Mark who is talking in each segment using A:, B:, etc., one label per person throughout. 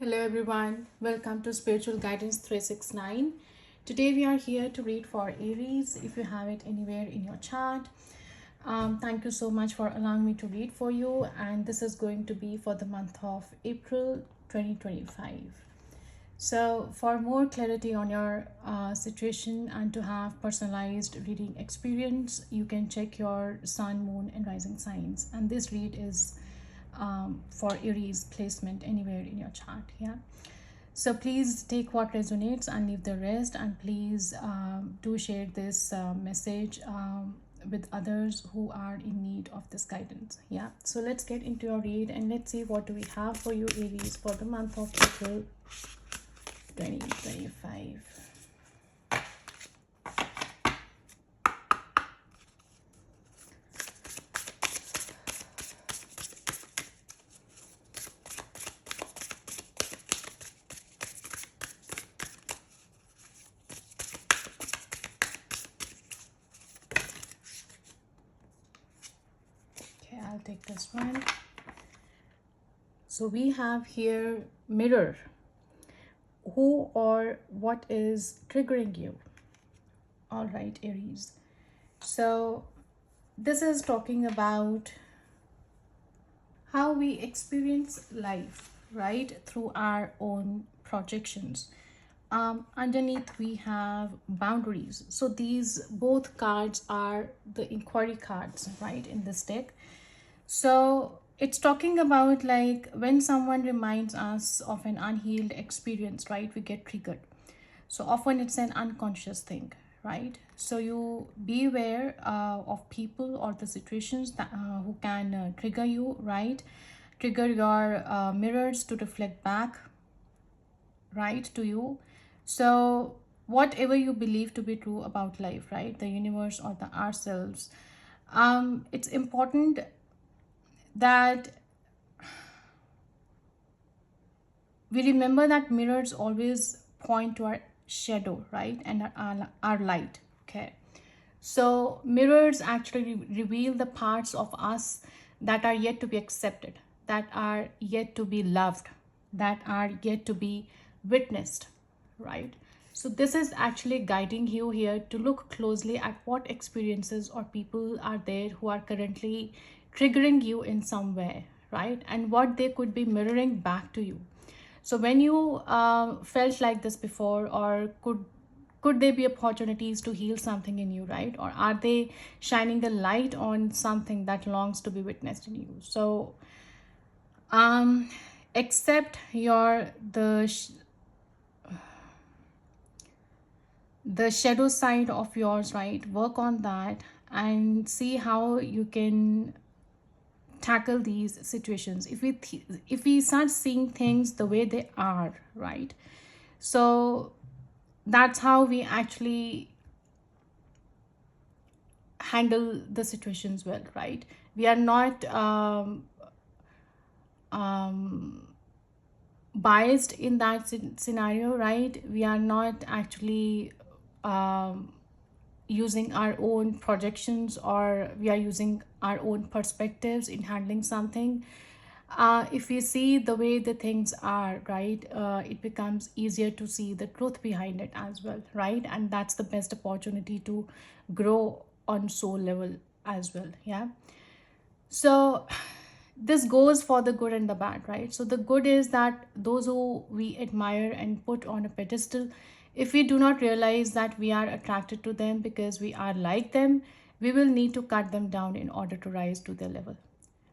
A: Hello everyone, welcome to Spiritual Guidance 369. Today we are here to read for Aries. If you have it anywhere in your chart, thank you so much for allowing me to read for you. And this is going to be for the month of April 2025. So, for more clarity on your situation and to have personalized reading experience, you can check your sun, moon, and rising signs. And this read is for Aries placement anywhere in your chart. Yeah. So please take what resonates and leave the rest. And please do share this message with others who are in need of this guidance. Yeah. So let's get into your read and let's see what do we have for you, Aries, for the month of April 2025. Okay, I'll take this one. So we have here mirror. Who or what is triggering you? All right, Aries. So this is talking about how we experience life, right, through our own projections. Underneath we have boundaries. So these both cards are the inquiry cards, right, in this deck. So it's talking about like when someone reminds us of an unhealed experience, right, we get triggered. So often it's an unconscious thing, right? So you be aware of people or the situations that who can trigger you, right? Trigger your mirrors to reflect back, right, to you. So whatever you believe to be true about life, right, the universe or the ourselves, it's important that we remember that mirrors always point to our shadow, right, and our light. Okay, so mirrors actually reveal the parts of us that are yet to be accepted, that are yet to be loved, that are yet to be witnessed, right? So this is actually guiding you here to look closely at what experiences or people are there who are currently triggering you in some way, right, and what they could be mirroring back to you. So when you felt like this before, or could there be opportunities to heal something in you, right? Or are they shining the light on something that longs to be witnessed in you? So um accept the shadow side of yours, right? Work on that and see how you can tackle these situations. If we start seeing things the way they are, right, so that's how we actually handle the situations well, right? We are not um, biased in that scenario, right? We are not actually um, using our own projections, or we are using our own perspectives in handling something. If we see the way the things are, right, it becomes easier to see the truth behind it as well, right? And that's the best opportunity to grow on soul level as well. Yeah. So this goes for the good and the bad, right? So the good is that those who we admire and put on a pedestal, if we do not realize that we are attracted to them because we are like them, we will need to cut them down in order to rise to their level.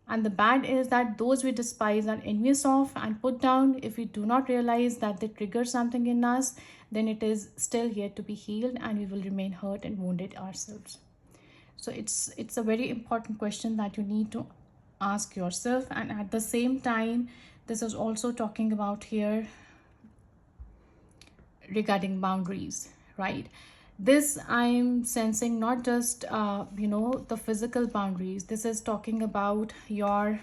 A: And the bad is that those we despise are envious of and put down, if we do not realize that they trigger something in us, then it is still yet to be healed and we will remain hurt and wounded ourselves. So it's a very important question that you need to ask yourself. And at the same time, this is also talking about here regarding boundaries, right? This I'm sensing not just the physical boundaries. This is talking about your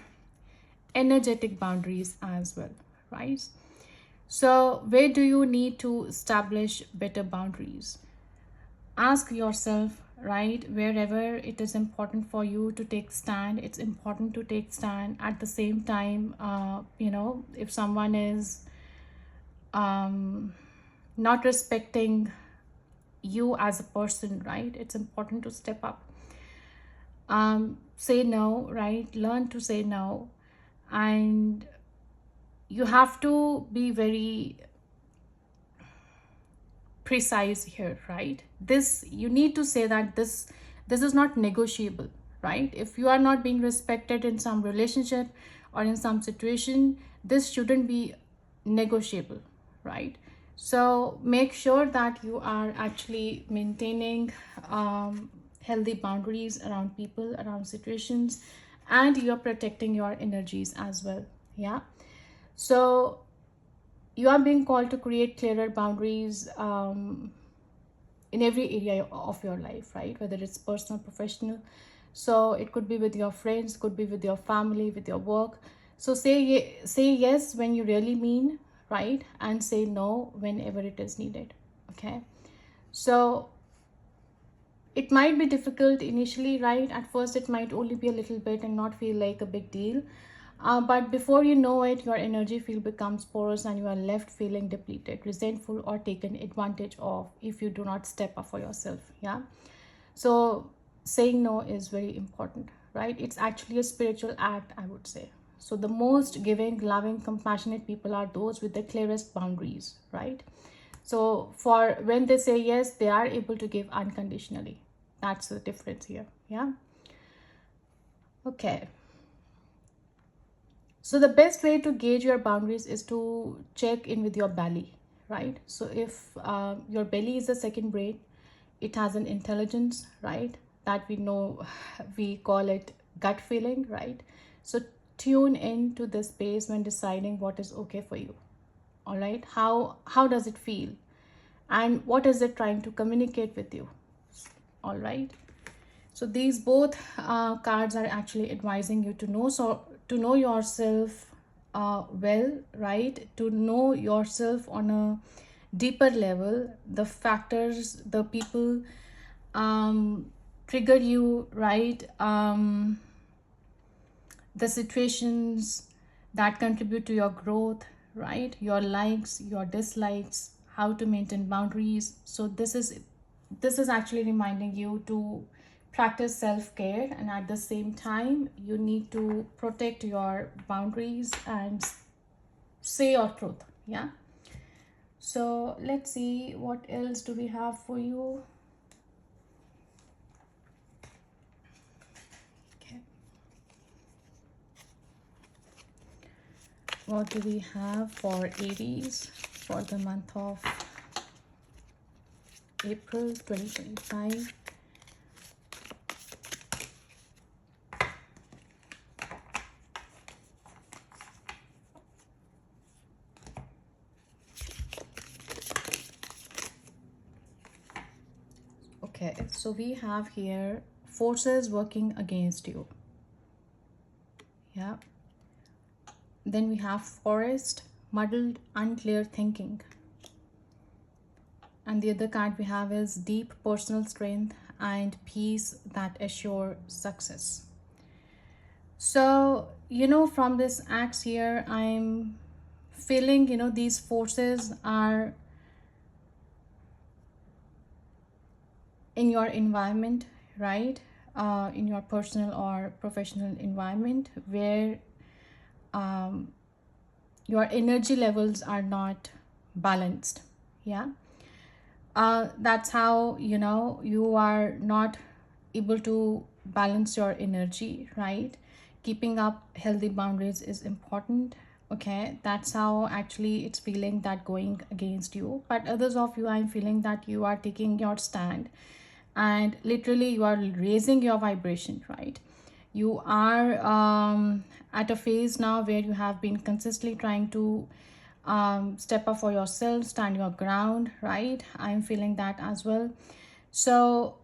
A: energetic boundaries as well, right? So where do you need to establish better boundaries? Ask yourself, right, wherever it is important for you to take stand, it's important to take stand. At the same time, if someone is um, not respecting you as a person, right? It's important to step up, say no, right? Learn to say no. And you have to be very precise here, right? This, you need to say that this is not negotiable, right? If you are not being respected in some relationship or in some situation, this shouldn't be negotiable, right? So make sure that you are actually maintaining healthy boundaries around people, around situations, and you're protecting your energies as well. Yeah. So you are being called to create clearer boundaries in every area of your life, right? Whether it's personal, professional. So it could be with your friends, could be with your family, with your work. So say yes when you really mean, right? And say no whenever it is needed. Okay. So it might be difficult initially, right? At first it might only be a little bit and not feel like a big deal, but before you know it, your energy field becomes porous and you are left feeling depleted, resentful, or taken advantage of if you do not step up for yourself. Yeah. So saying no is very important, right? It's actually a spiritual act, I would say. So the most giving, loving, compassionate people are those with the clearest boundaries, right? So for when they say yes, they are able to give unconditionally. That's the difference here. Yeah. Okay. So the best way to gauge your boundaries is to check in with your belly, right? So if your belly is the second brain, it has an intelligence, right? That we know, we call it gut feeling, right? So tune in to this space when deciding what is okay for you. All right. How does it feel? And what is it trying to communicate with you? All right. So these both cards are actually advising you to know, so to know yourself well, right? To know yourself on a deeper level, the factors, the people trigger you, right? The situations that contribute to your growth, right? Your likes, your dislikes, how to maintain boundaries. So this is actually reminding you to practice self-care, and at the same time you need to protect your boundaries and say your truth. Yeah. So let's see what else do we have for you. Okay. What do we have for Aries for the month of April 2025? Okay, so we have here forces working against you. Yeah. Then we have forest, muddled, unclear thinking. And the other card we have is deep personal strength and peace that assure success. So, from this axe here, I'm feeling, these forces are in your environment, right? In your personal or professional environment where your energy levels are not balanced. Yeah. That's how you are not able to balance your energy, right? Keeping up healthy boundaries is important. Okay, that's how actually it's feeling that going against you, but others of you, I'm feeling that you are taking your stand and literally you are raising your vibration, right? You are at a phase now where you have been consistently trying to step up for yourself, stand your ground, right? I'm feeling that as well. So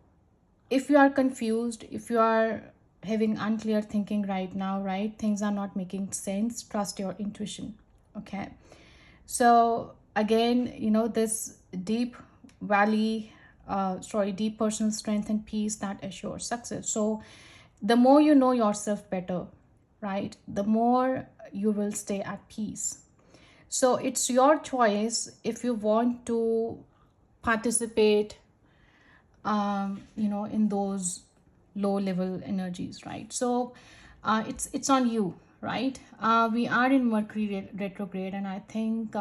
A: if you are confused, if you are having unclear thinking right now, right, things are not making sense, trust your intuition. Okay. So again, this deep valley, deep personal strength and peace that assures success. So the more you know yourself better, right, the more you will stay at peace. So it's your choice if you want to participate, in those low level energies, right? So it's on you, right? We are in Mercury retrograde, and I think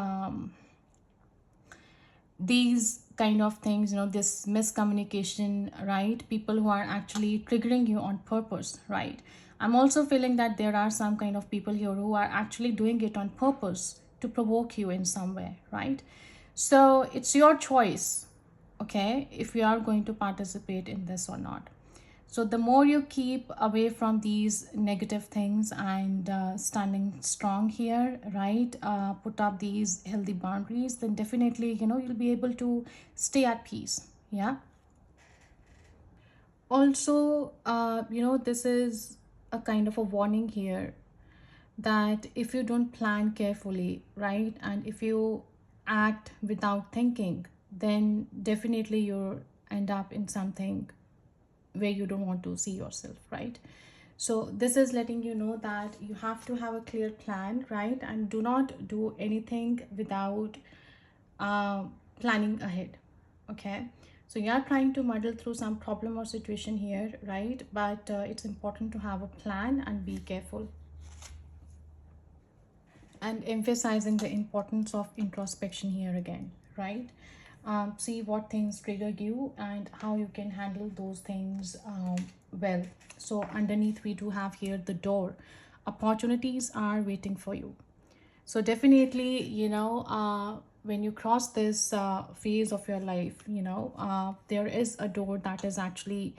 A: these kind of things, this miscommunication, right? People who are actually triggering you on purpose, right? I'm also feeling that there are some kind of people here who are actually doing it on purpose to provoke you in some way, right? So it's your choice, okay, if you are going to participate in this or not. So the more you keep away from these negative things and standing strong here, right? Put up these healthy boundaries, then definitely, you'll be able to stay at peace. Yeah. Also, this is a kind of a warning here that if you don't plan carefully, right? And if you act without thinking, then definitely you'll end up in something where you don't want to see yourself, right? So this is letting you know that you have to have a clear plan, right? And do not do anything without uh, planning ahead, okay? So you are trying to muddle through some problem or situation here, right? But it's important to have a plan and be careful, and emphasizing the importance of introspection here again, right? See what things trigger you and how you can handle those things well. So underneath we do have here the door. Opportunities are waiting for you. So definitely, when you cross this phase of your life, there is a door that is actually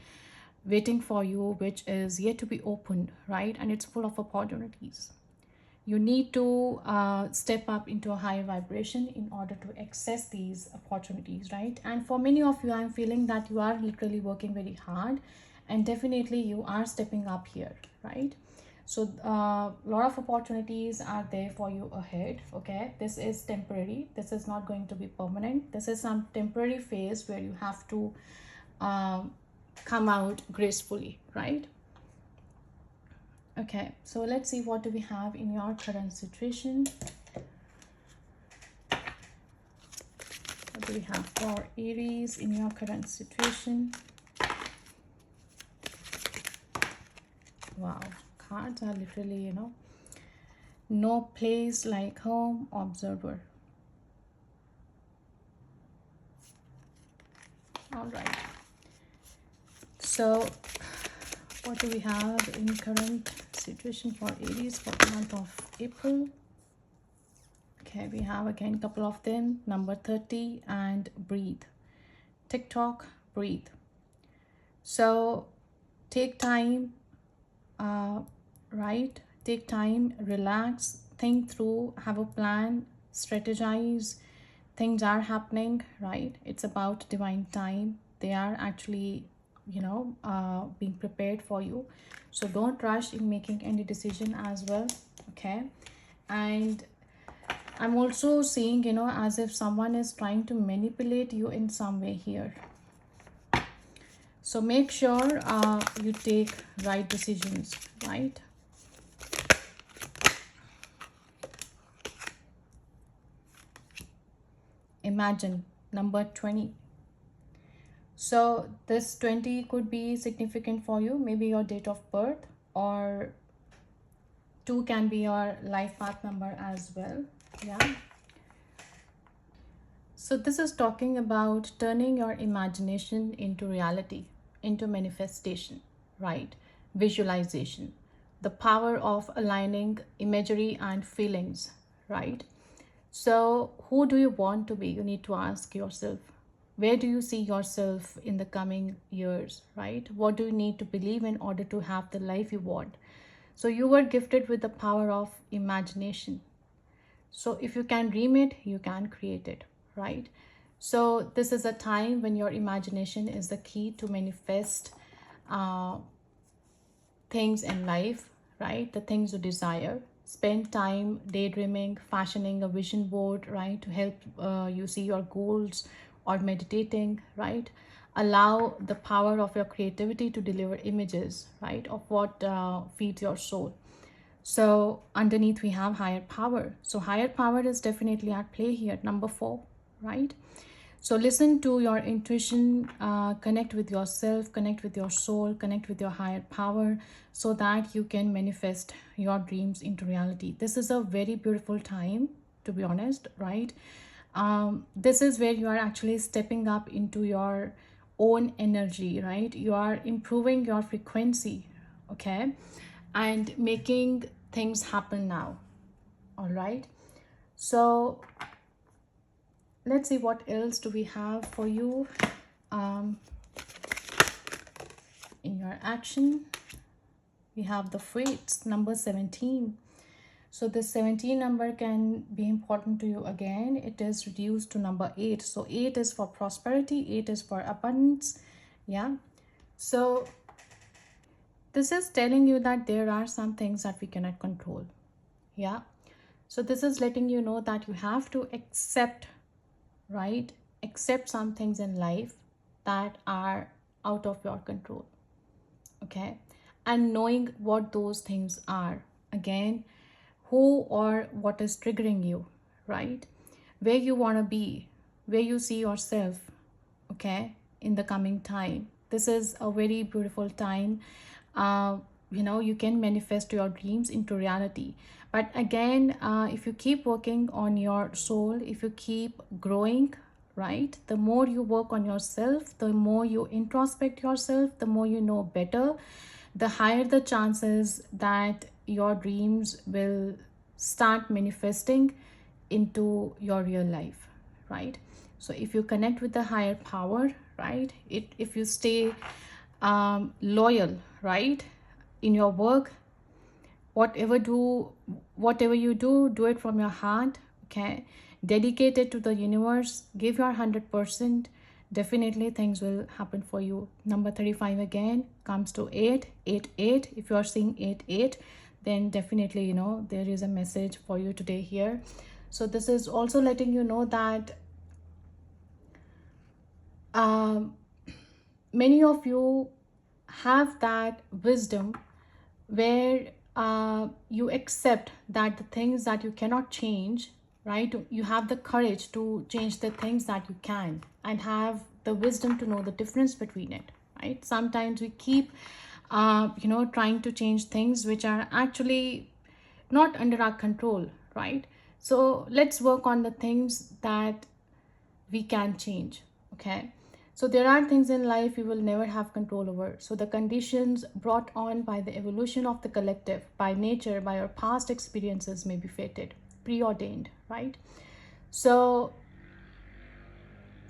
A: waiting for you, which is yet to be opened, right? And it's full of opportunities. You need to step up into a higher vibration in order to access these opportunities, right? And for many of you, I'm feeling that you are literally working very hard, and definitely you are stepping up here, right? So a lot of opportunities are there for you ahead, okay? This is temporary. This is not going to be permanent. This is some temporary phase where you have to um, come out gracefully, right? Okay, so let's see what do we have in your current situation. What do we have for Aries in your current situation? Wow, cards are literally, no place like home, observer. All right. So what do we have in current situation for Aries for the month of April? Okay, we have again a couple of them, number 30 and breathe. TikTok, breathe. So take time, uh, right? Take time, relax, think through, have a plan, strategize. Things are happening, right? It's about divine time. They are actually, being prepared for you. So don't rush in making any decision as well, okay? And I'm also seeing, as if someone is trying to manipulate you in some way here. So make sure you take right decisions, right? Imagine, number 20. So this 20 could be significant for you, maybe your date of birth, or 2 can be your life path number as well. Yeah. So this is talking about turning your imagination into reality, into manifestation, right? Visualization, the power of aligning imagery and feelings, right? So who do you want to be? You need to ask yourself. Where do you see yourself in the coming years, right? What do you need to believe in order to have the life you want? So you were gifted with the power of imagination. So if you can dream it, you can create it, right? So this is a time when your imagination is the key to manifest uh, things in life, right? The things you desire. Spend time daydreaming, fashioning a vision board, right? To help you see your goals, or meditating, right? Allow the power of your creativity to deliver images, right? Of what feeds your soul. So underneath we have higher power. So higher power is definitely at play here, number 4, right? So listen to your intuition, connect with yourself, connect with your soul, connect with your higher power, so that you can manifest your dreams into reality. This is a very beautiful time, to be honest, right? This is where you are actually stepping up into your own energy, right? You are improving your frequency, okay, and making things happen now. All right. So let's see what else do we have for you um, in your action. We have the fates, number 17. So this 17 number can be important to you again. It is reduced to number 8. So 8 is for prosperity, 8 is for abundance. Yeah. So this is telling you that there are some things that we cannot control. Yeah. So this is letting you know that you have to accept, right? Accept some things in life that are out of your control. Okay. And knowing what those things are. Again, who or what is triggering you, right? Where you want to be, where you see yourself, okay, in the coming time. This is a very beautiful time. uh, you can manifest your dreams into reality. But again, if you keep working on your soul, if you keep growing, right, the more you work on yourself, the more you introspect yourself, the more you know better, the higher the chances that your dreams will start manifesting into your real life, right? So if you connect with the higher power, right, if you stay loyal, right, in your work, whatever you do it from your heart, okay, dedicate it to the universe, give your 100%, definitely things will happen for you. Number 35 again comes to 888. If you are seeing 88, then definitely there is a message for you today here. So this is also letting you know that um, many of you have that wisdom where you accept that the things that you cannot change, right, you have the courage to change the things that you can, and have the wisdom to know the difference between it, right? Sometimes we keep trying to change things which are actually not under our control, right? So let's work on the things that we can change, okay? So there are things in life we will never have control over. So the conditions brought on by the evolution of the collective, by nature, by our past experiences may be fated, preordained, right? So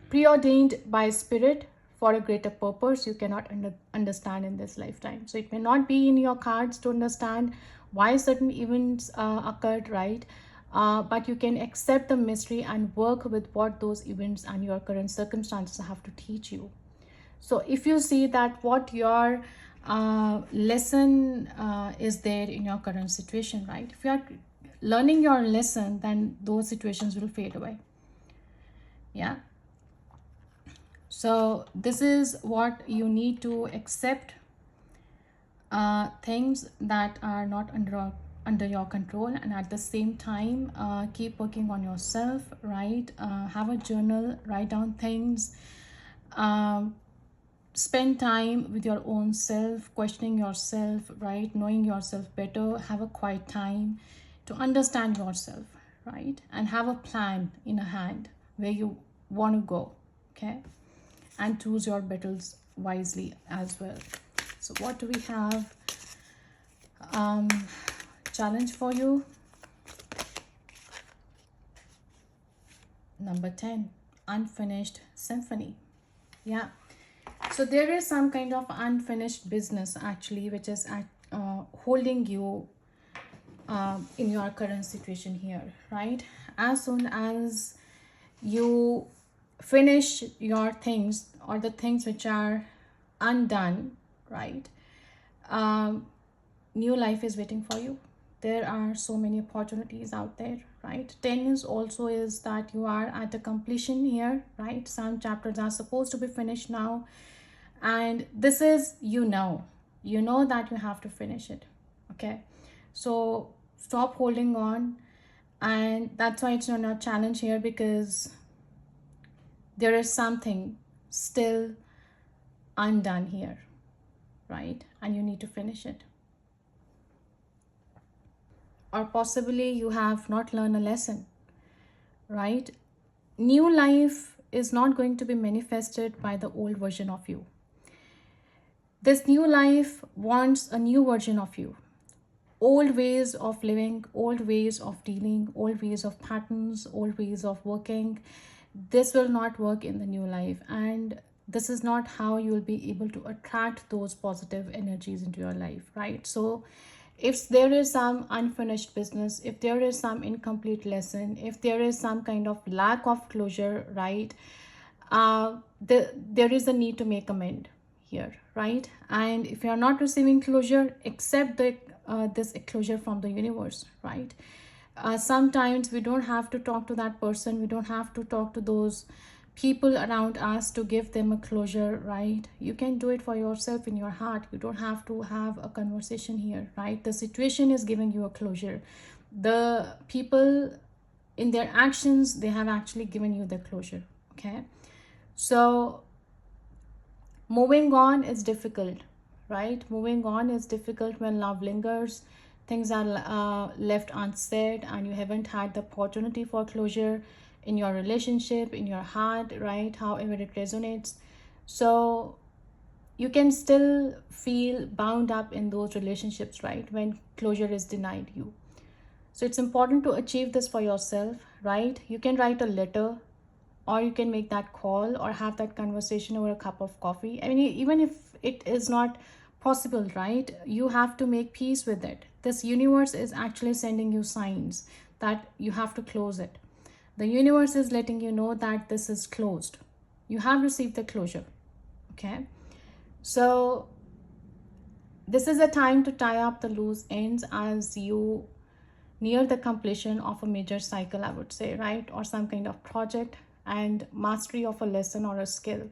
A: preordained by spirit for a greater purpose you cannot understand in this lifetime. So it may not be in your cards to understand why certain events occurred, right? But you can accept the mystery and work with what those events and your current circumstances have to teach you. So if you see that what your lesson is there in your current situation, right, if you are learning your lesson, then those situations will fade away. Yeah. So this is what you need to accept, things that are not under your control, and at the same time keep working on yourself, right? Have a journal, write down things, um, spend time with your own self, questioning yourself, right, knowing yourself better. Have a quiet time to understand yourself, right, and have a plan in a hand where you want to go, okay, and choose your battles wisely as well. So what do we have um challenge for you? Number 10, unfinished symphony. Yeah. So there is some kind of unfinished business actually, which is holding you in your current situation here, right? As soon as you finish your things, or the things which are undone, right, um, new life is waiting for you. There are so many opportunities out there, right? 10 is also is that you are at a completion here, right? Some chapters are supposed to be finished now, and this is, you know that you have to finish it, okay? So stop holding on. And that's why it's not a challenge here, because there is something still undone here, right? And you need to finish it. Or possibly you have not learned a lesson, right? New life is not going to be manifested by the old version of you. This new life wants a new version of you. Old ways of living, old ways of dealing, old ways of patterns, old ways of working, this will not work in the new life. And this is not how you will be able to attract those positive energies into your life, right? So if there is some unfinished business, if there is some incomplete lesson, if there is some kind of lack of closure, right, there is a need to make amend here, right? And if you are not receiving closure, accept the this closure from the universe, right? Sometimes we don't have to talk to that person, we don't have to talk to those people around us to give them a closure, right? You can do it for yourself in your heart. You don't have to have a conversation here, right? The situation is giving you a closure. The people in their actions, they have actually given you the closure. Okay, so moving on is difficult, right? Moving on is difficult when love lingers, things are left unsaid, and you haven't had the opportunity for closure in your relationship, in your heart, right? However it resonates. So you can still feel bound up in those relationships, right, when closure is denied you. So it's important to achieve this for yourself, right? You can write a letter, or you can make that call or have that conversation over a cup of coffee. I mean, even if it is not possible, right, you have to make peace with it. This universe is actually sending you signs that you have to close it. The universe is letting you know that this is closed. You have received the closure. Okay, so this is a time to tie up the loose ends as you near the completion of a major cycle, I would say, right? Or some kind of project and mastery of a lesson or a skill.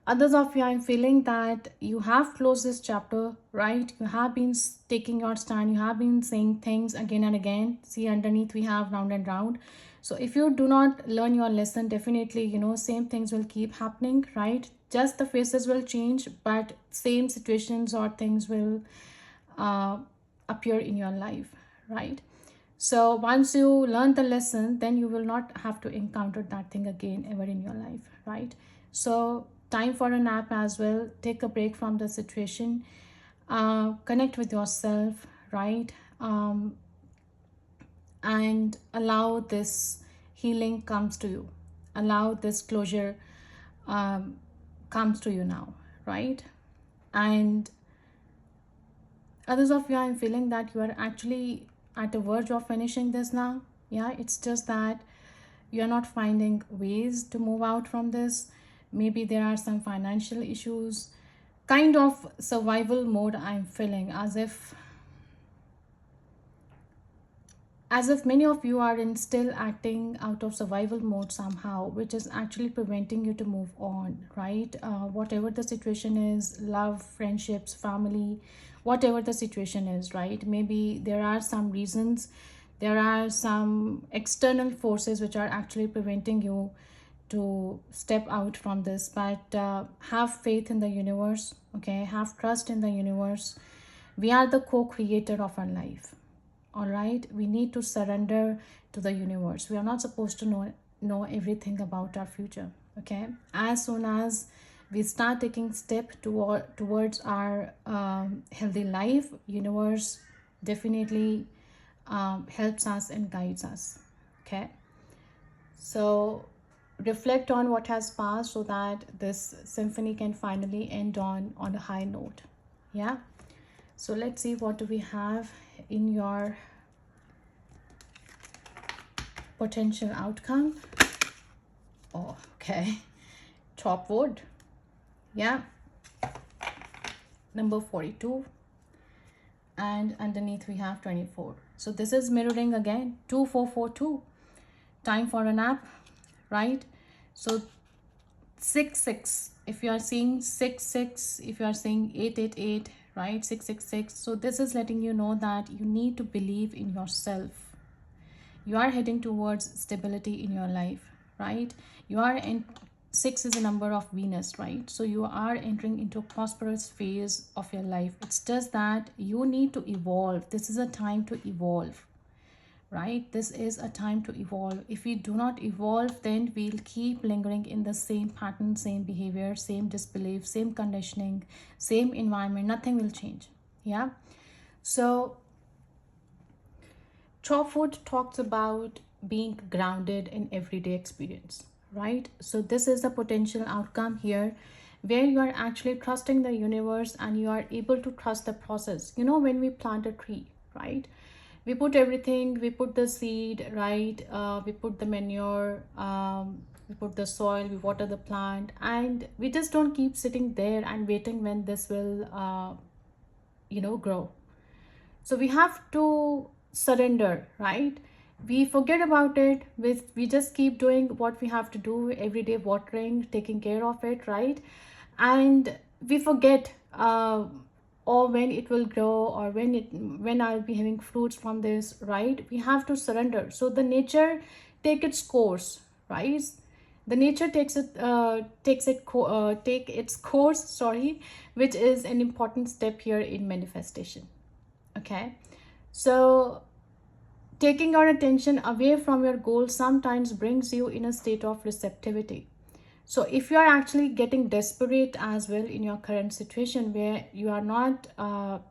A: Others of you, I'm feeling that you have closed this chapter, right? You have been taking your stand, you have been saying things again and again. See, underneath we have round and round. So if you do not learn your lesson, definitely, same things will keep happening, right? Just the faces will change, but same situations or things will uh, appear in your life, right? So once you learn the lesson, then you will not have to encounter that thing again ever in your life, right? So time for a nap as well. Take a break from the situation. Connect with yourself, right? And allow this healing comes to you. Allow this closure um, comes to you now, right? And others of you, I'm feeling that you are actually at the verge of finishing this now. Yeah, it's just that you're not finding ways to move out from this. Maybe there are some financial issues, kind of survival mode. I'm feeling as if many of you are in still acting out of survival mode somehow, which is actually preventing you to move on, right? Whatever the situation is, love, friendships, family, whatever the situation is, right? Maybe there are some reasons, there are some external forces which are actually preventing you to step out from this. But have faith in the universe, okay? Have trust in the universe. We are the co-creator of our life. All right, we need to surrender to the universe. We are not supposed to know everything about our future. Okay, as soon as we start taking step towards our healthy life, universe definitely helps us and guides us. Okay, so reflect on what has passed so that this symphony can finally end on a high note. Yeah, so let's see, what do we have in your potential outcome. Oh, okay, top wood. Yeah, number 42, and underneath we have 24. So this is mirroring again 2442, time for a nap, right? So 6 6, if you are seeing 6 6, if you are seeing 8 8 8, right? 666. So this is letting you know that you need to believe in yourself. You are heading towards stability in your life, right? You are in, 6 is a number of Venus, right? So you are entering into a prosperous phase of your life. It's just that you need to evolve. This is a time to evolve, right? This is a time to evolve. If we do not evolve, then we'll keep lingering in the same pattern, same behavior, same disbelief, same conditioning, same environment. Nothing will change. Yeah. So Chopwood talks about being grounded in everyday experience, right? So this is the potential outcome here, where you are actually trusting the universe and you are able to trust the process. You know, when we plant a tree, right? We put everything, we put the seed, right? We put the manure, we put the soil, we water the plant, and we just don't keep sitting there and waiting when this will, grow. So we have to surrender, right? We forget about it. We just keep doing what we have to do every day, watering, taking care of it, right? And we forget, or when it will grow, or when I'll be having fruits from this, right? We have to surrender. So the nature take its course, right? The nature take its course, sorry, which is an important step here in manifestation. Okay. So taking your attention away from your goal sometimes brings you in a state of receptivity. So if you are actually getting desperate as well in your current situation, where you are not um,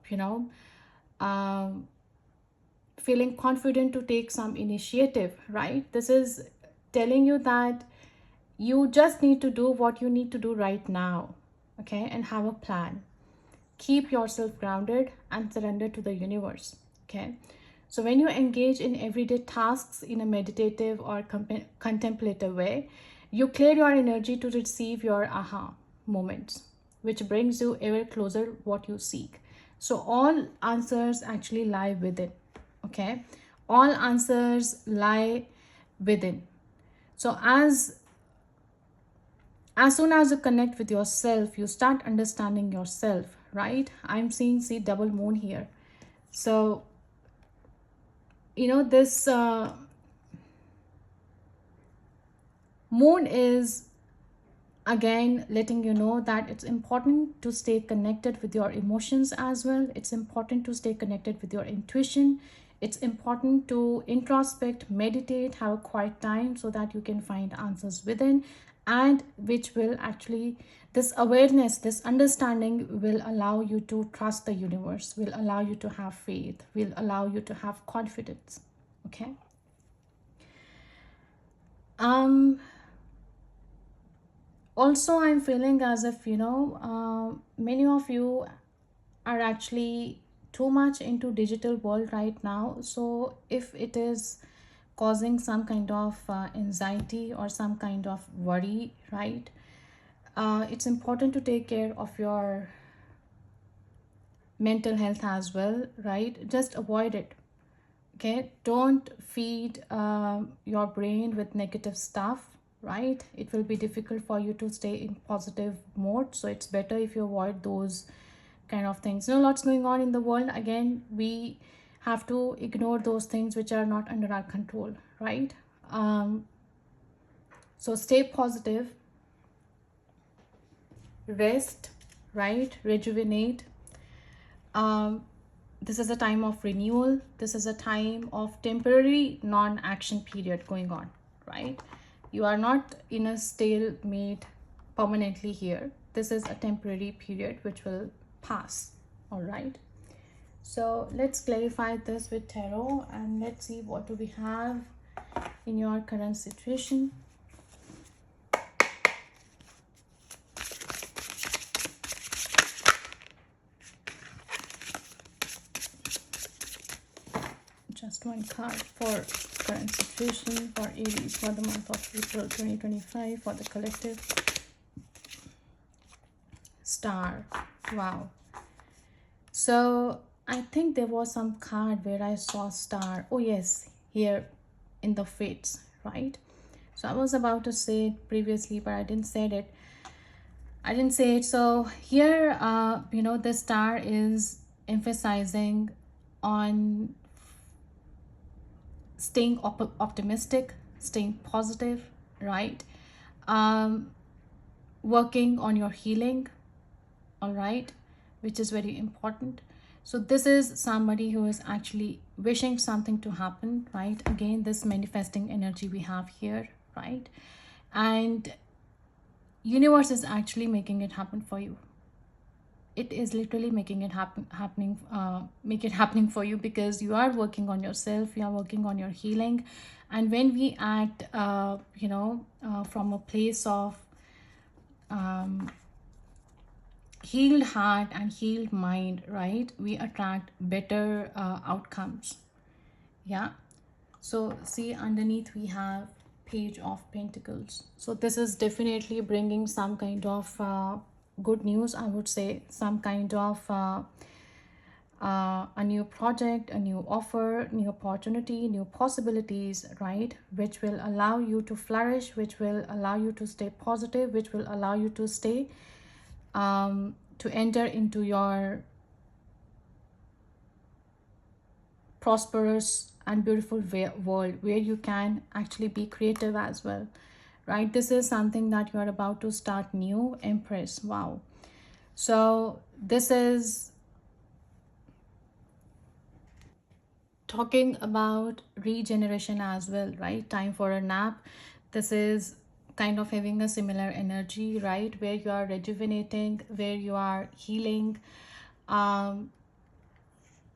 A: feeling confident to take some initiative, right? This is telling you that you just need to do what you need to do right now. Okay, and have a plan. Keep yourself grounded and surrender to the universe. Okay. So when you engage in everyday tasks in a meditative or contemplative way, you clear your energy to receive your aha moments, which brings you ever closer what you seek. So all answers actually lie within. Okay. All answers lie within. So as soon as you connect with yourself, you start understanding yourself, right? I'm seeing, see, double moon here. So this moon is again letting you know that it's important to stay connected with your emotions as well. It's important to stay connected with your intuition. It's important to introspect, meditate, have a quiet time so that you can find answers within, and which will actually, this awareness, this understanding will allow you to trust the universe, will allow you to have faith, will allow you to have confidence. Okay. um Also, I'm feeling as if many of you are actually too much into digital world right now. So if it is causing some kind of anxiety or some kind of worry, right, it's important to take care of your mental health as well, right? Just avoid it. Okay, don't feed your brain with negative stuff, right? It will be difficult for you to stay in positive mode, so it's better if you avoid those kind of things. Lots going on in the world. Again, we have to ignore those things which are not under our control, right? So stay positive, rest, right? Rejuvenate. um, this is a time of renewal. This is a time of temporary non-action period going on, right? You are not in a stalemate permanently here. This is a temporary period which will pass. All right, so let's clarify this with tarot and let's see what do we have in your current situation. Just one card for current situation for Aries for the month of April 2025 for the collective. Star. Wow. So I think there was some card where I saw star. Oh yes, here in the fates, right? So I was about to say it previously, but I didn't say it. I didn't say it. So here, the star is emphasizing on staying optimistic, staying positive, right? Um, Working on your healing, all right, which is very important. So this is somebody who is actually wishing something to happen, right? Again, this manifesting energy we have here, right? And universe is actually making it happen for you. It is literally making it make it happening for you, because you are working on yourself, you are working on your healing. And when we act from a place of um, healed heart and healed mind, right, we attract better outcomes. Yeah. So see, underneath we have Page of Pentacles. So this is definitely bringing some kind of good news, I would say, some kind of a new project, a new offer, new opportunity, new possibilities, right? Which will allow you to flourish, which will allow you to stay positive, which will allow you to stay to enter into your prosperous and beautiful world where you can actually be creative as well, right? This is something that you are about to start new, Empress. Wow. So this is talking about regeneration as well, right? Time for a nap. This is kind of having a similar energy, right? Where you are rejuvenating, where you are healing, um,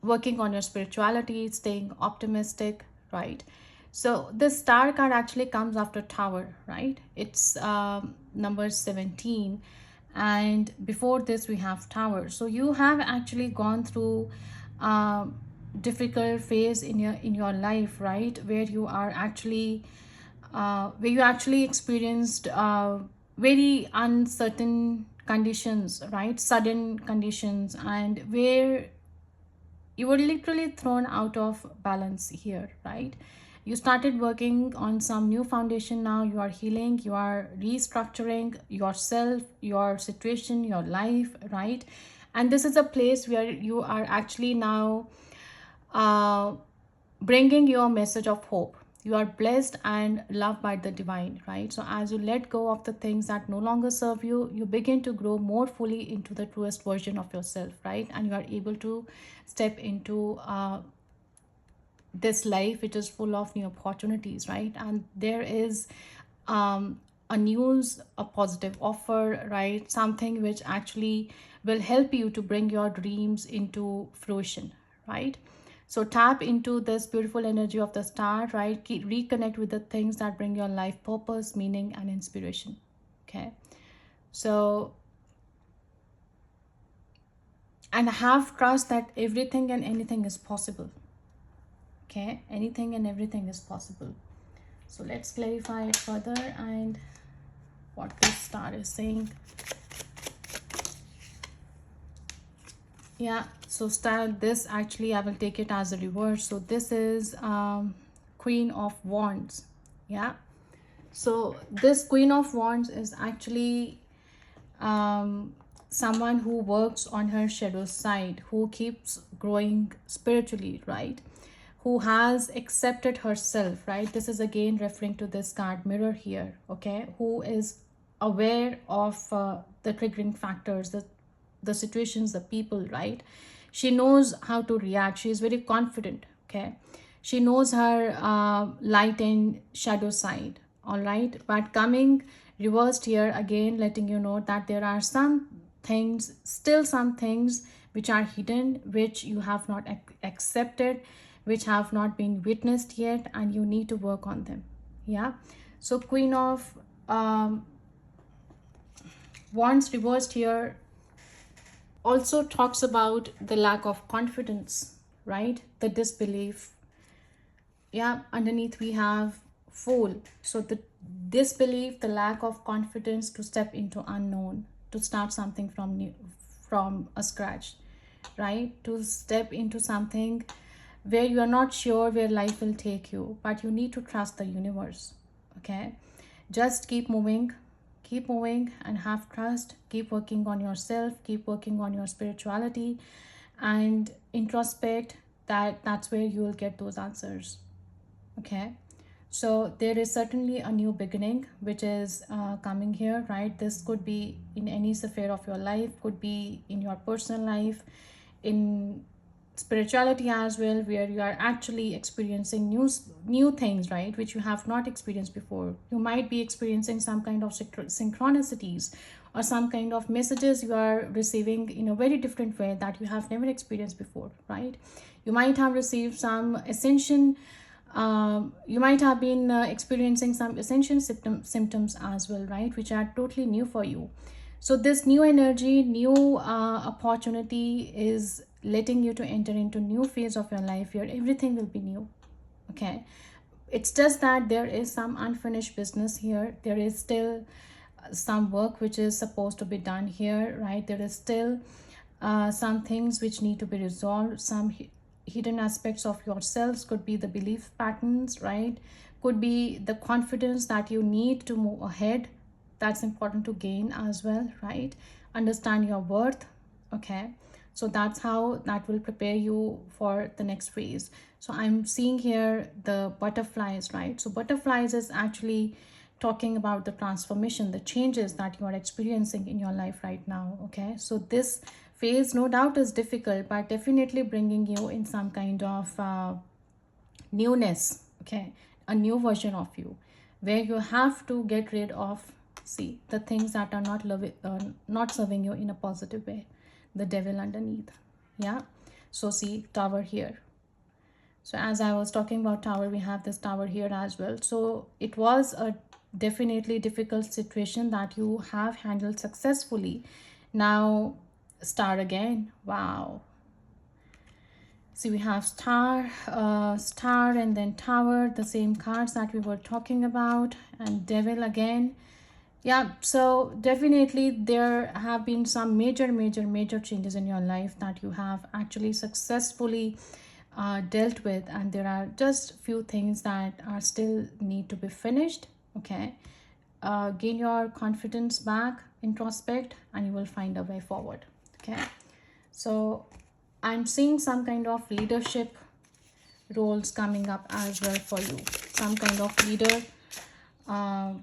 A: working on your spirituality, staying optimistic, right? So this star card actually comes after Tower, right? It's number 17. And before this, we have Tower. So you have actually gone through difficult phase in your life, right? Where you actually experienced very uncertain conditions, right? Sudden conditions, and where you were literally thrown out of balance here, right? You started working on some new foundation. Now you are healing, you are restructuring yourself, your situation, your life, right? And this is a place where you are actually now uh, bringing your message of hope. You are blessed and loved by the divine, right? So as you let go of the things that no longer serve you, you begin to grow more fully into the truest version of yourself, right? And you are able to step into this life which is full of new opportunities, right? And there is a news, a positive offer, right? Something which actually will help you to bring your dreams into fruition, right? So tap into this beautiful energy of the star, right? Reconnect with the things that bring your life purpose, meaning, and inspiration. Okay. So, and have trust that everything and anything is possible. Okay, anything and everything is possible. So let's clarify it further and what this star is saying. Yeah, so star, this actually I will take it as a reverse. So this is Queen of Wands. Yeah, so this Queen of Wands is actually someone who works on her shadow side, who keeps growing spiritually, right? Who has accepted herself, right? This is again referring to this card Mirror here, okay? Who is aware of the triggering factors, the situations, the people, right? She knows how to react. She is very confident, okay? She knows her light and shadow side, all right? But coming reversed here again, letting you know that there are some things, still some things which are hidden, which you have not accepted, which have not been witnessed yet, and you need to work on them. Yeah. So Queen of Wands reversed here also talks about the lack of confidence, right? The disbelief. Yeah, underneath we have Fool. So the disbelief, the lack of confidence to step into unknown, to start something from new, from a scratch, right? To step into something where you are not sure where life will take you, but you need to trust the universe. Okay, just keep moving, keep moving and have trust, keep working on yourself, keep working on your spirituality, and introspect. That's where you will get those answers. Okay, so there is certainly a new beginning which is coming here, right? This could be in any sphere of your life, could be in your personal life, in spirituality as well, where you are actually experiencing new things, right, which you have not experienced before. You might be experiencing some kind of synchronicities or some kind of messages you are receiving in a very different way that you have never experienced before, right? You might have received some ascension, you might have been experiencing some ascension symptoms as well, right, which are totally new for you. So this new energy, new opportunity is letting you to enter into new phase of your life where everything will be new. Okay, it's just that there is some unfinished business here. There is still some work which is supposed to be done here, right? There is still some things which need to be resolved, some hidden aspects of yourselves. Could be the belief patterns, right? Could be the confidence that you need to move ahead. That's important to gain as well, right? Understand your worth. Okay, so that's how that will prepare you for the next phase. So I'm seeing here the butterflies, right? So butterflies is actually talking about the transformation, the changes that you are experiencing in your life right now. Okay, so this phase no doubt is difficult, but definitely bringing you in some kind of newness. Okay, a new version of you where you have to get rid of, see, the things that are not serving you in a positive way, the devil underneath. Yeah, so see tower here. So as I was talking about tower, we have this tower here as well. So it was a definitely difficult situation that you have handled successfully. Now star again. Wow. See, we have star and then tower, the same cards that we were talking about, and devil again. Yeah, so definitely there have been some major changes in your life that you have actually successfully dealt with, and there are just few things that are still need to be finished. Okay, gain your confidence back, introspect, and you will find a way forward. Okay, so I'm seeing some kind of leadership roles coming up as well for you, some kind of uh,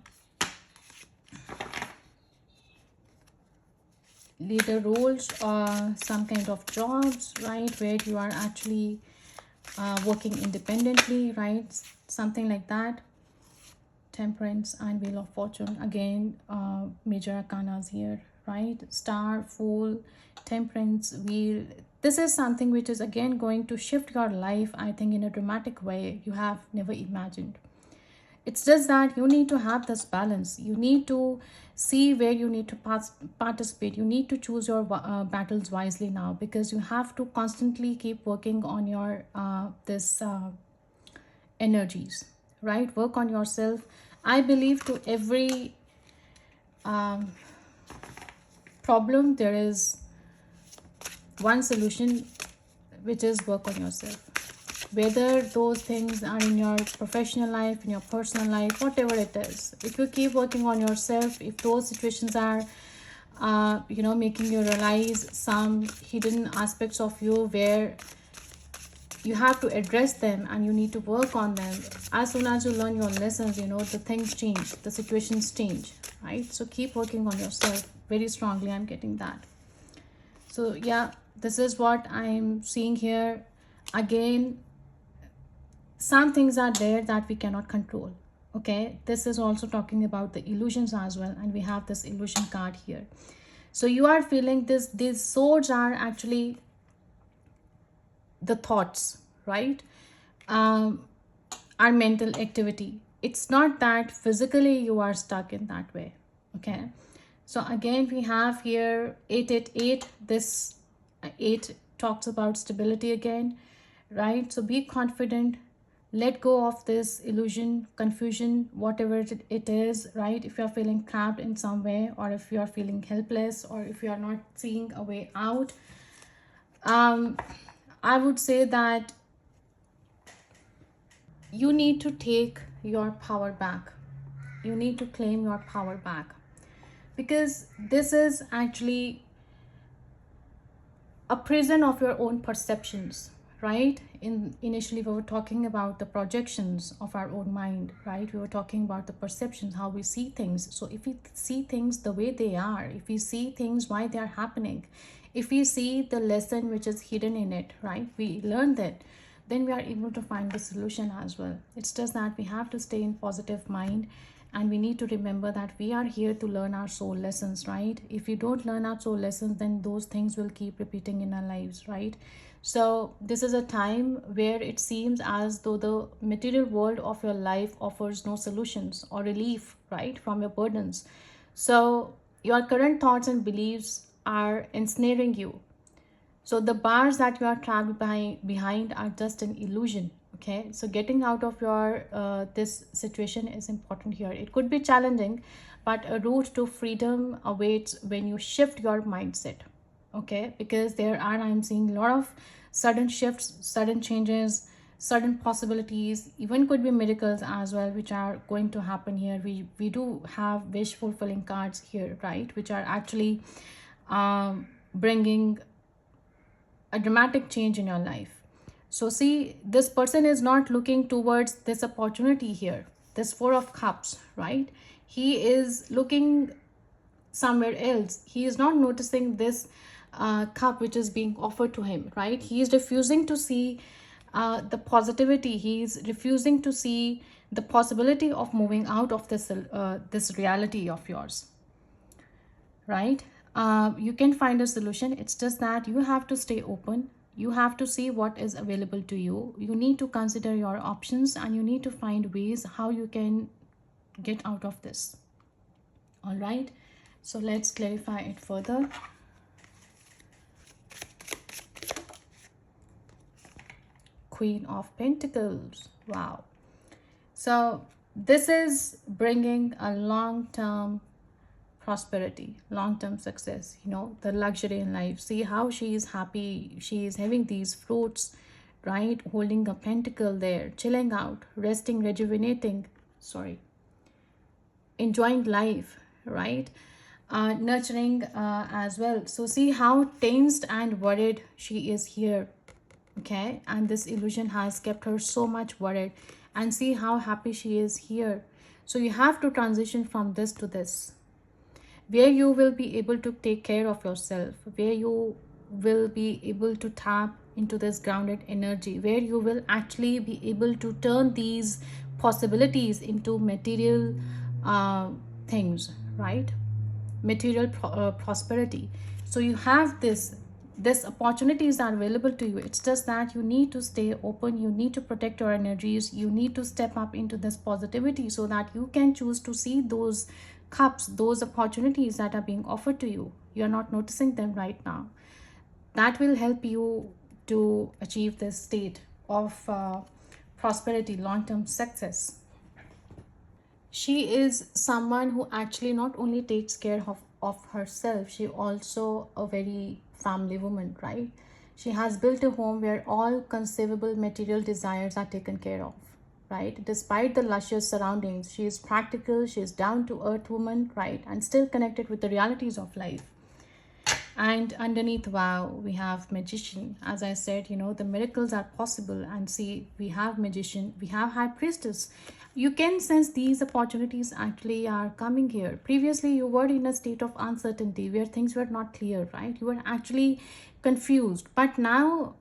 A: leader roles or some kind of jobs, right, where you are actually working independently, right, something like that. Temperance and wheel of fortune again, major arcanas here, right? Star, fool, temperance, wheel. This is something which is again going to shift your life, I think, in a dramatic way you have never imagined. It's just that you need to have this balance. You need to see where you need to participate. You need to choose your battles wisely now, because you have to constantly keep working on your this energies, right? Work on yourself. I believe to every um, problem there is one solution, which is work on yourself. Whether those things are in your professional life, in your personal life, whatever it is, if you keep working on yourself, if those situations are making you realize some hidden aspects of you where you have to address them and you need to work on them, as soon as you learn your lessons, the things change, the situations change, right? So keep working on yourself very strongly. I'm getting that. So yeah, this is what I'm seeing here. Again, some things are there that we cannot control. Okay, this is also talking about the illusions as well, and we have this illusion card here. So you are feeling this, these swords are actually the thoughts, right? um, our mental activity. It's not that physically you are stuck in that way. Okay, so again we have here 888. This 8 talks about stability again, right? So be confident, let go of this illusion, confusion, whatever it is, right? If you're feeling trapped in some way, or if you're feeling helpless, or if you are not seeing a way out, um I would say that you need to take your power back. You need to claim your power back. because this is actually a prison of your own perceptions, right? In initially we were talking about the projections of our own mind, right? We were talking about the perceptions, how we see things. So if we see things the way they are, if we see things why they are happening, if we see the lesson which is hidden in it, right, we learn that, then we are able to find the solution as well. It's just that we have to stay in positive mind, and we need to remember that we are here to learn our soul lessons, right? If we don't learn our soul lessons, then those things will keep repeating in our lives, right? So this is a time where it seems as though the material world of your life offers no solutions or relief, right, from your burdens. So your current thoughts and beliefs are ensnaring you. So the bars that you are trapped behind are just an illusion. Okay, so getting out of your this situation is important here. It could be challenging, but a route to freedom awaits when you shift your mindset. Okay, because there are, I'm seeing a lot of sudden shifts, sudden changes, sudden possibilities, even could be miracles as well, which are going to happen here. We do have wish fulfilling cards here, right, which are actually bringing a dramatic change in your life. So, see, this person is not looking towards this opportunity here, this Four of Cups, right? He is looking somewhere else. He is not noticing this cup which is being offered to him, right? He is refusing to see the positivity. He is refusing to see the possibility of moving out of this reality of yours, right? You can find a solution. It's just that you have to stay open. You have to see what is available to you. You need to consider your options, and you need to find ways how you can get out of this. All right. So let's clarify it further. Queen of Pentacles. Wow. So this is bringing a long-term prosperity, long-term success, the luxury in life. See how she is happy. She is having these fruits, right? Holding a pentacle there, chilling out, resting, rejuvenating, sorry, enjoying life, right? Nurturing as well. So see how tensed and worried she is here. Okay, and this illusion has kept her so much worried, and see how happy she is here. So you have to transition from this to this, where you will be able to take care of yourself, where you will be able to tap into this grounded energy, where you will actually be able to turn these possibilities into material things, right? Material prosperity. So you have this opportunities are available to you. It's just that you need to stay open, you need to protect your energies, you need to step up into this positivity so that you can choose to see those cups, those opportunities that are being offered to you. You're not noticing them right now. That will help you to achieve this state of prosperity, long-term success. She is someone who actually not only takes care of herself, she also a very family woman, right? She has built a home where all conceivable material desires are taken care of, right? Despite the luscious surroundings, she is practical, she is down to earth woman, right? And still connected with the realities of life. And underneath, wow, we have magician. As I said, the miracles are possible. And see, we have magician, we have high priestess. You can sense these opportunities actually are coming here. Previously, you were in a state of uncertainty where things were not clear, right? You were actually confused. But now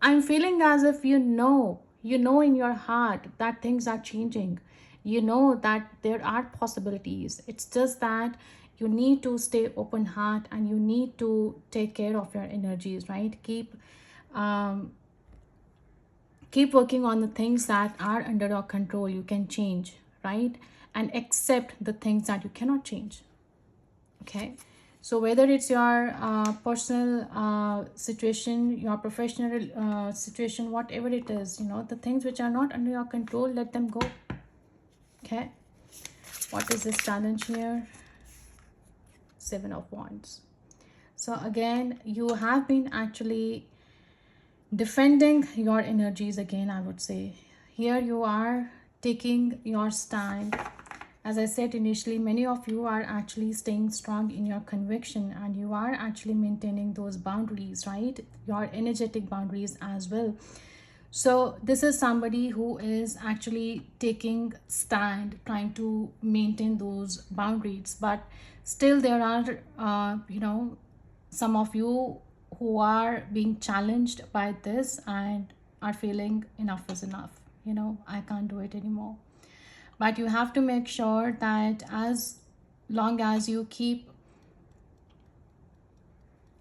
A: I'm feeling as if you know in your heart that things are changing. You know that there are possibilities. It's just that you need to stay open heart, and you need to take care of your energies, right? Um, keep working on the things that are under your control. You can change, right? And accept the things that you cannot change. Okay, so whether it's your personal situation, your professional situation, whatever it is, the things which are not under your control, let them go. Okay, what is this challenge here? Seven of Wands. So again, you have been actually defending your energies again, I would say. Here you are taking your stand, As I said initially, many of you are actually staying strong in your conviction, and you are actually maintaining those boundaries, right? Your energetic boundaries as well. So this is somebody who is actually taking stand, trying to maintain those boundaries, but still there are some of you who are being challenged by this and are feeling enough is enough. I can't do it anymore. But you have to make sure that as long as you keep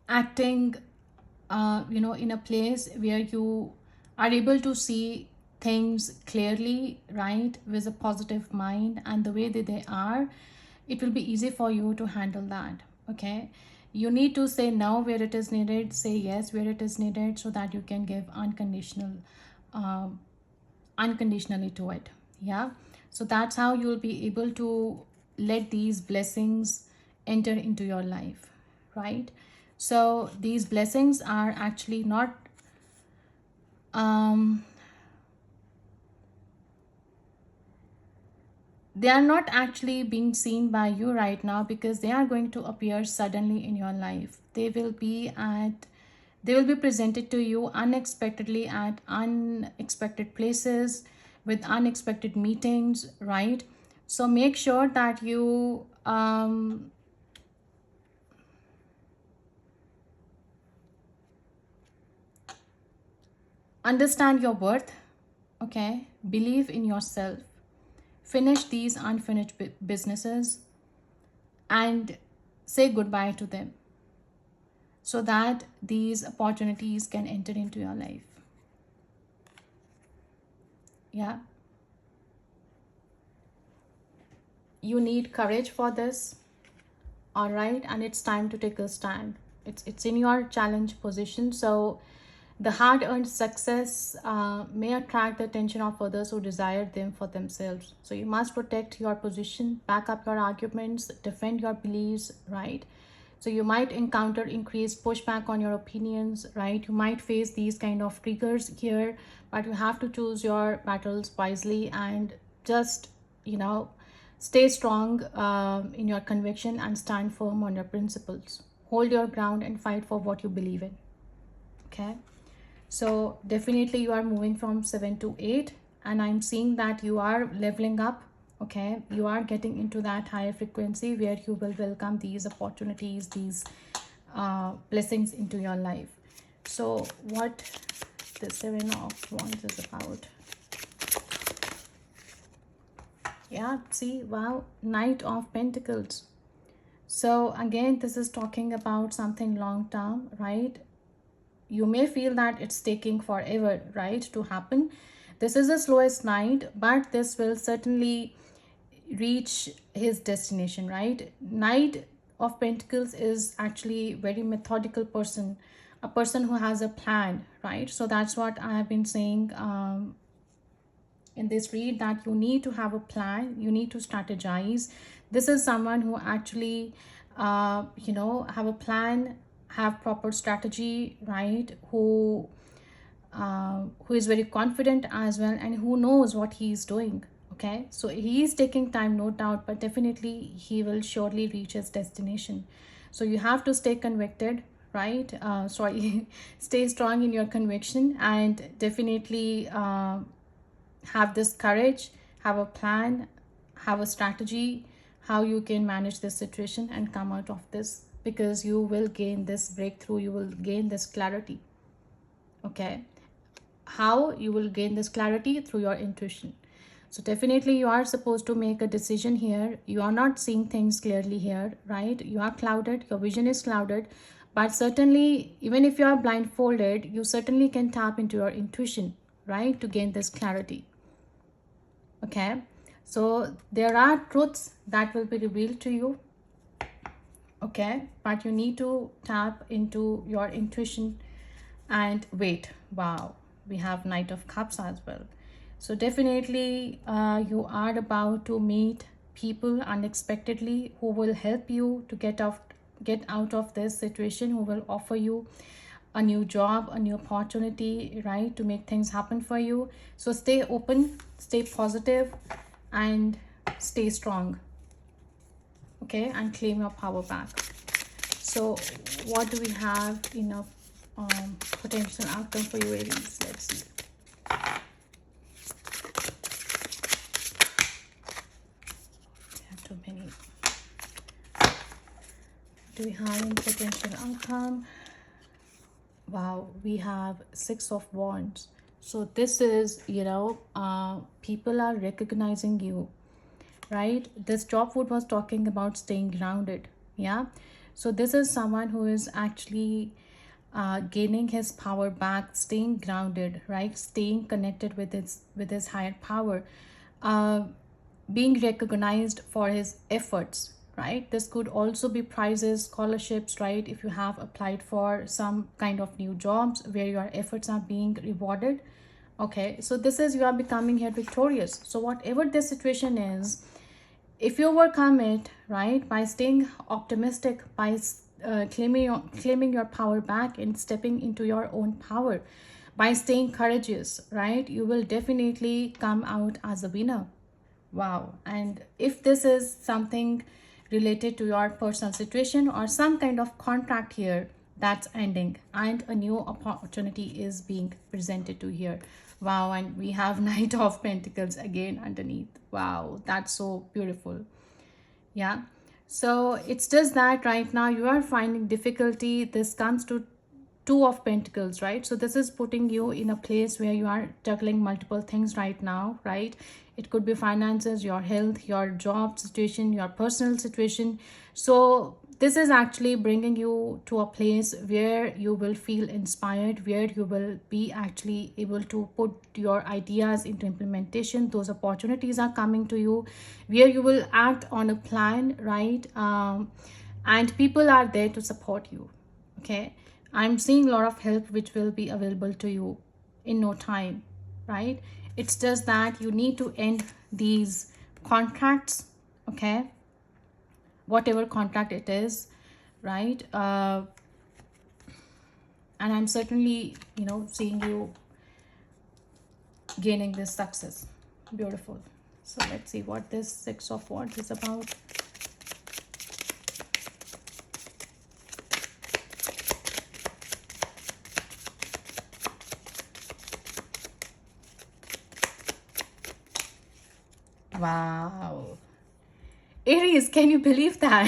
A: acting in a place where you are able to see things clearly, right, with a positive mind and the way that they are, it will be easy for you to handle that. Okay, you need to say no where it is needed, say yes where it is needed, so that you can give um, unconditionally to it. Yeah, so that's how you'll be able to let these blessings enter into your life, right? So these blessings are actually not um they are not actually being seen by you right now, because they are going to appear suddenly in your life. They will be presented to you unexpectedly at unexpected places, with unexpected meetings, right? So make sure that you understand your worth. Okay, believe in yourself, finish these unfinished businesses, and say goodbye to them, so that these opportunities can enter into your life. Yeah, you need courage for this. All right, and it's time to take a stand. It's in your challenge position. So the hard earned success may attract the attention of others who desire them for themselves. So you must protect your position, back up your arguments, defend your beliefs, right? So you might encounter increased pushback on your opinions, right? You might face these kind of triggers here, but you have to choose your battles wisely and just, you know, stay strong in your conviction and stand firm on your principles. Hold your ground and fight for what you believe in. Okay. So definitely you are moving from 7 to 8, and I'm seeing that you are leveling up. Okay, you are getting into that higher frequency where you will welcome these opportunities, these blessings into your life. So what the 7 of Wands is about? Yeah, see, wow, Knight of Pentacles. So again, this is talking about something long term, right? You may feel that it's taking forever, right, to happen. This is the slowest night, but this will certainly reach his destination, right? Knight of Pentacles is actually very methodical person, a person who has a plan, right? So that's what I have been saying in this read, that you need to have a plan, you need to strategize. This is someone who actually have a plan, have proper strategy, right? Who is very confident as well, and who knows what he is doing. Okay, so he is taking time, no doubt, but definitely he will surely reach his destination. So you have to stay convicted, right? Sorry, stay strong in your conviction, and definitely have this courage, have a plan, have a strategy how you can manage this situation and come out of this, because you will gain this breakthrough, you will gain this clarity. Okay, how you will gain this clarity? Through your intuition. So definitely you are supposed to make a decision here. You are not seeing things clearly here, right? You are clouded, your vision is clouded, but certainly even if you are blindfolded, you certainly can tap into your intuition, right, to gain this clarity. Okay, so there are truths that will be revealed to you. Okay, but you need to tap into your intuition and wait. Wow, we have Knight of Cups as well. So definitely you are about to meet people unexpectedly who will help you to get out of this situation, who will offer you a new job, a new opportunity, right, to make things happen for you. So stay open, stay positive, and stay strong, okay, and claim your power back. So what do we have in a potential outcome for you, Aries? Let's see. We have too many. Do we have any potential outcome? Wow, we have Six of Wands. So this is, people are recognizing you, right? This job food was talking about staying grounded. Yeah. So this is someone who is actually gaining his power back, staying grounded, right? Staying connected with his higher power, uh, being recognized for his efforts, right? This could also be prizes, scholarships, right? If you have applied for some kind of new jobs where your efforts are being rewarded. Okay, so this is, you are becoming here victorious. So whatever the situation is, if you overcome it, right, by staying optimistic, by claiming your power back and stepping into your own power, by staying courageous, right, you will definitely come out as a winner. Wow. And if this is something related to your personal situation or some kind of contract here that's ending and a new opportunity is being presented to here. Wow. And we have Knight of Pentacles again underneath. Wow. That's so beautiful. Yeah. So it's just that right now you are finding difficulty. This comes to Two of Pentacles, right? So this is putting you in a place where you are juggling multiple things right now, right? It could be finances, your health, your job situation, your personal situation. So this is actually bringing you to a place where you will feel inspired, where you will be actually able to put your ideas into implementation. Those opportunities are coming to you where you will act on a plan, right? And people are there to support you. Okay, I'm seeing a lot of help which will be available to you in no time, right? It's just that you need to end these contracts, okay, whatever contract it is, right? And I'm certainly, seeing you gaining this success. Beautiful. So let's see what this Six of Wands is about. Wow. Aries, can you believe that?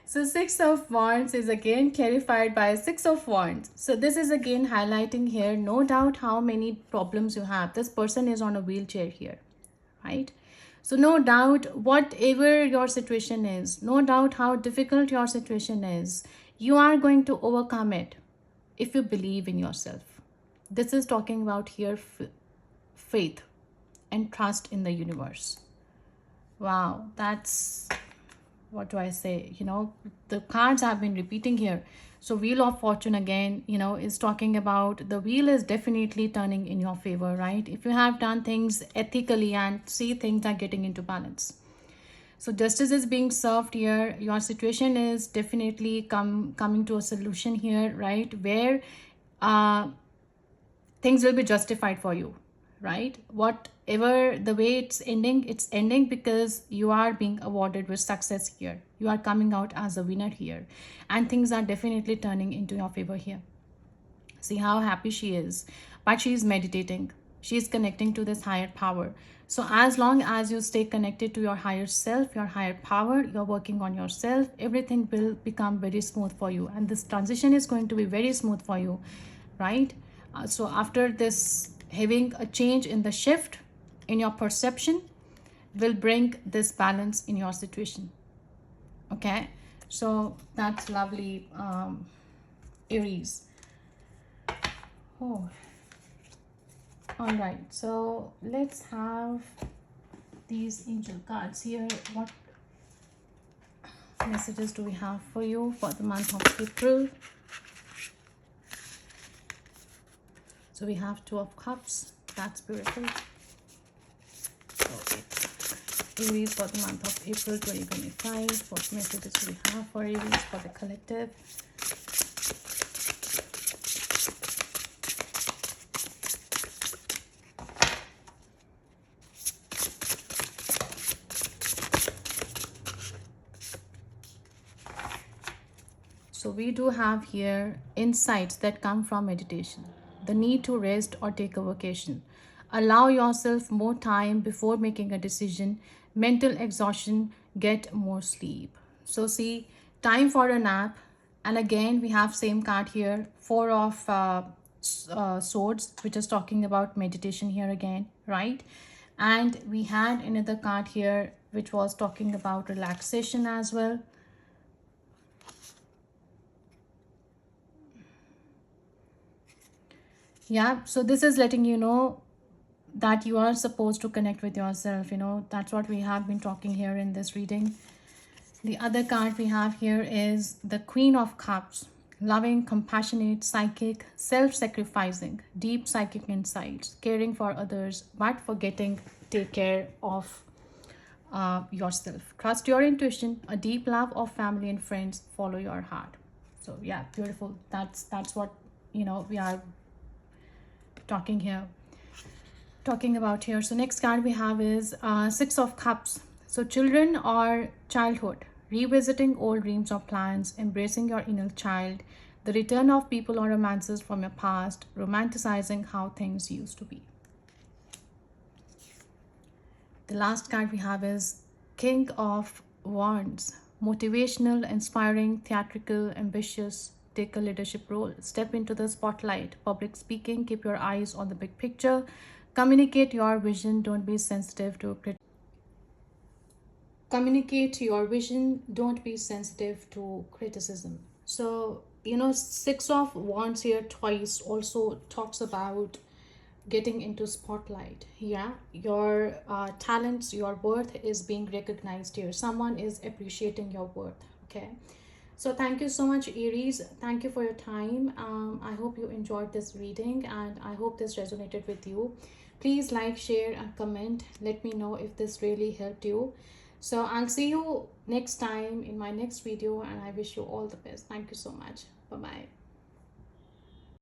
A: So Six of Wands is again clarified by Six of Wands. So this is again highlighting here, no doubt how many problems you have. This person is on a wheelchair here, right? So no doubt whatever your situation is, no doubt how difficult your situation is, you are going to overcome it if you believe in yourself. This is talking about here faith and trust in the universe. Wow, that's, what do I say? The cards have been repeating here. So Wheel of Fortune again, is talking about the wheel is definitely turning in your favor, right? If you have done things ethically and see things are getting into balance. So justice is being served here. Your situation is definitely coming to a solution here, right? Where things will be justified for you, right? Whatever the way it's ending because you are being awarded with success here. You are coming out as a winner here, and things are definitely turning into your favor here. See how happy she is, but she is meditating. She is connecting to this higher power. So as long as you stay connected to your higher self, your higher power, you're working on yourself, everything will become very smooth for you, and this transition is going to be very smooth for you, right? So after this, having a change in the shift in your perception will bring this balance in your situation. Okay, so that's lovely, Aries. Oh, all right, so let's have these angel cards here. What messages do we have for you for the month of April? So we have Two of Cups. That's beautiful. Okay. Aries for the month of April 2025. What messages do we have for Aries for the collective? So we do have here insights that come from meditation, the need to rest or take a vacation. Allow yourself more time before making a decision. Mental exhaustion, get more sleep. So see, time for a nap. And again, we have same card here, four of swords, which is talking about meditation here again, right? And we had another card here, which was talking about relaxation as well. Yeah, so this is letting you know that you are supposed to connect with yourself. That's what we have been talking here in this reading. The other card we have here is the Queen of Cups, loving, compassionate, psychic, self sacrificing, deep psychic insights, caring for others, but forgetting take care of yourself. Trust your intuition, a deep love of family and friends, follow your heart. So yeah, beautiful. That's what we are talking here talking about here. So next card we have is Six of Cups. So children or childhood, revisiting old dreams or plans, embracing your inner child, the return of people or romances from your past, romanticizing how things used to be. The last card we have is King of Wands. Motivational, inspiring, theatrical, ambitious. Take a leadership role. Step into the spotlight. Public speaking. Keep your eyes on the big picture. Communicate your vision. Don't be sensitive to communicate your vision. Don't be sensitive to criticism. So Six of Wands here twice also talks about getting into spotlight. Yeah, your talents, your worth is being recognized here. Someone is appreciating your worth. Okay, so thank you so much, Aries. Thank you for your time. I hope you enjoyed this reading and I hope this resonated with you. Please like, share and comment. Let me know if this really helped you. So I'll see you next time in my next video and I wish you all the best. Thank you so much. Bye bye.